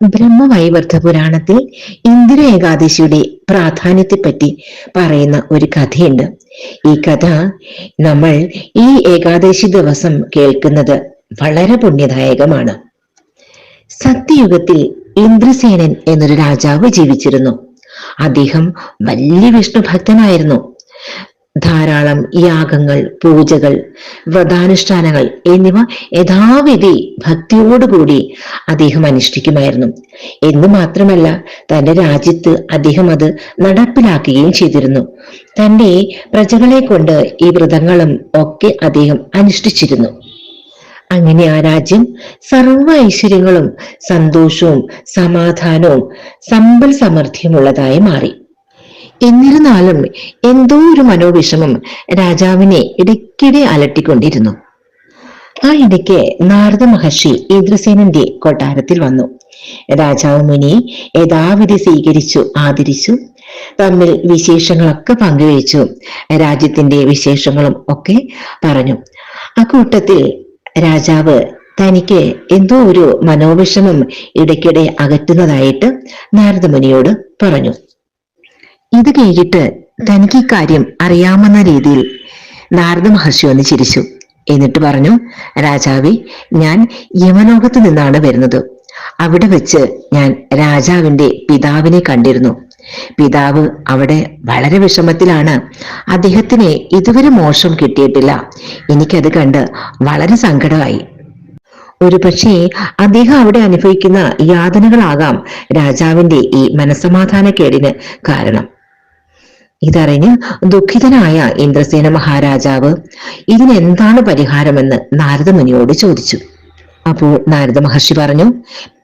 ബ്രഹ്മവൈവർത്ത പുരാണത്തിൽ ഇന്ദിര ഏകാദശിയുടെ പ്രാധാന്യത്തെപ്പറ്റി പറയുന്ന ഒരു കഥയുണ്ട്. ഈ കഥ നമ്മൾ ഈ ഏകാദശി ദിവസം കേൾക്കുന്നത് വളരെ പുണ്യദായകമാണ്. സത്യയുഗത്തിൽ ഇന്ദ്രസേനൻ എന്നൊരു രാജാവ് ജീവിച്ചിരുന്നു. അദ്ദേഹം വലിയ വിഷ്ണു ഭക്തനായിരുന്നു. ധാരാളം യാഗങ്ങൾ, പൂജകൾ, വ്രതാനുഷ്ഠാനങ്ങൾ എന്നിവ യഥാവിധി ഭക്തിയോടുകൂടി അദ്ദേഹം അനുഷ്ഠിക്കുമായിരുന്നു. എന്ന് മാത്രമല്ല, തന്റെ രാജ്യത്ത് അദ്ദേഹം അത് നടപ്പിലാക്കുകയും ചെയ്തിരുന്നു. തന്റെ പ്രജകളെ കൊണ്ട് ഈ വ്രതങ്ങളും ഒക്കെ അദ്ദേഹം അനുഷ്ഠിച്ചിരുന്നു. അങ്ങനെ ആ രാജ്യം സർവ ഐശ്വര്യങ്ങളും സന്തോഷവും സമാധാനവും സമ്പൽ സമൃദ്ധിയുമുള്ളതായി മാറി. എന്നിരുന്നാലും എന്തോ ഒരു മനോവിഷമം രാജാവിനെ ഇടയ്ക്കിടെ അലട്ടിക്കൊണ്ടിരുന്നു. ആ ഇടയ്ക്ക് നാരദ മഹർഷി ഇന്ദ്രസേനന്റെ കൊട്ടാരത്തിൽ വന്നു. രാജാവ് മുനിയെ യഥാവിധി സ്വീകരിച്ചു, ആദരിച്ചു. തമ്മിൽ വിശേഷങ്ങളൊക്കെ പങ്കുവച്ചു. രാജ്യത്തിന്റെ വിശേഷങ്ങളും ഒക്കെ പറഞ്ഞു. അക്കൂട്ടത്തിൽ രാജാവ് തനിക്ക് എന്തോ ഒരു മനോവിഷമം ഇടയ്ക്കിടെ അകറ്റുന്നതായിട്ട് നാരദമുനിയോട് പറഞ്ഞു. ഇത് കേട്ടിട്ട് തനിക്ക് ഈ കാര്യം അറിയാമെന്ന രീതിയിൽ നാരദ മഹർഷി ഒന്ന് ചിരിച്ചു. എന്നിട്ട് പറഞ്ഞു, രാജാവേ, ഞാൻ യമലോകത്ത് നിന്നാണ് വരുന്നത്. അവിടെ വെച്ച് ഞാൻ രാജാവിന്റെ പിതാവിനെ കണ്ടിരുന്നു. പിതാവ് അവിടെ വളരെ വിഷമത്തിലാണ്. അദ്ദേഹത്തിന് ഇതുവരെ മോക്ഷം കിട്ടിയിട്ടില്ല. എനിക്കത് കണ്ട് വളരെ സങ്കടമായി. ഒരു പക്ഷേ അദ്ദേഹം അവിടെ അനുഭവിക്കുന്ന യാതനകളാകാം രാജാവിന്റെ ഈ മനസ്സമാധാനക്കേടിന് കാരണം. ഇതറിഞ്ഞ് ദുഃഖിതനായ ഇന്ദ്രസേന മഹാരാജാവ് ഇതിനെന്താണ് പരിഹാരമെന്ന് നാരദമുനിയോട് ചോദിച്ചു. അപ്പോൾ നാരദ മഹർഷി പറഞ്ഞു,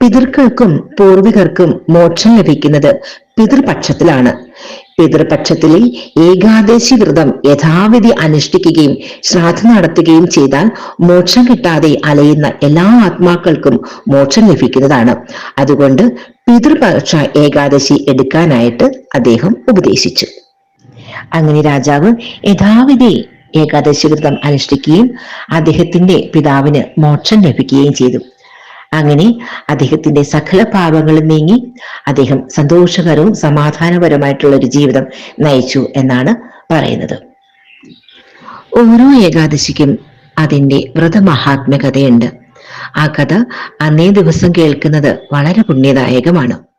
പിതൃക്കൾക്കും പൂർവികർക്കും മോക്ഷം ലഭിക്കുന്നത് പിതൃപക്ഷത്തിലാണ്. പിതൃപക്ഷത്തിലെ ഏകാദശി വ്രതം യഥാവിധി അനുഷ്ഠിക്കുകയും ശ്രാദ്ധ നടത്തുകയും ചെയ്താൽ മോക്ഷം കിട്ടാതെ അലയുന്ന എല്ലാ ആത്മാക്കൾക്കും മോക്ഷം ലഭിക്കുന്നതാണ്. അതുകൊണ്ട് പിതൃപക്ഷ ഏകാദശി എടുക്കാനായിട്ട് അദ്ദേഹം ഉപദേശിച്ചു. അങ്ങനെ രാജാവ് യഥാവിധി ഏകാദശി വ്രതം അനുഷ്ഠിക്കുകയും അദ്ദേഹത്തിന്റെ പിതാവിന് മോക്ഷം ലഭിക്കുകയും ചെയ്തു. അങ്ങനെ അദ്ദേഹത്തിന്റെ സകല പാപങ്ങളും നീങ്ങി അദ്ദേഹം സന്തോഷകരവും സമാധാനപരമായിട്ടുള്ള ഒരു ജീവിതം നയിച്ചു എന്നാണ് പറയുന്നത്. ഓരോ ഏകാദശിക്കും അതിന്റെ വ്രതമഹാത്മ്യ കഥയുണ്ട്. ആ കഥ അന്നേ ദിവസം കേൾക്കുന്നത് വളരെ പുണ്യദായകമാണ്.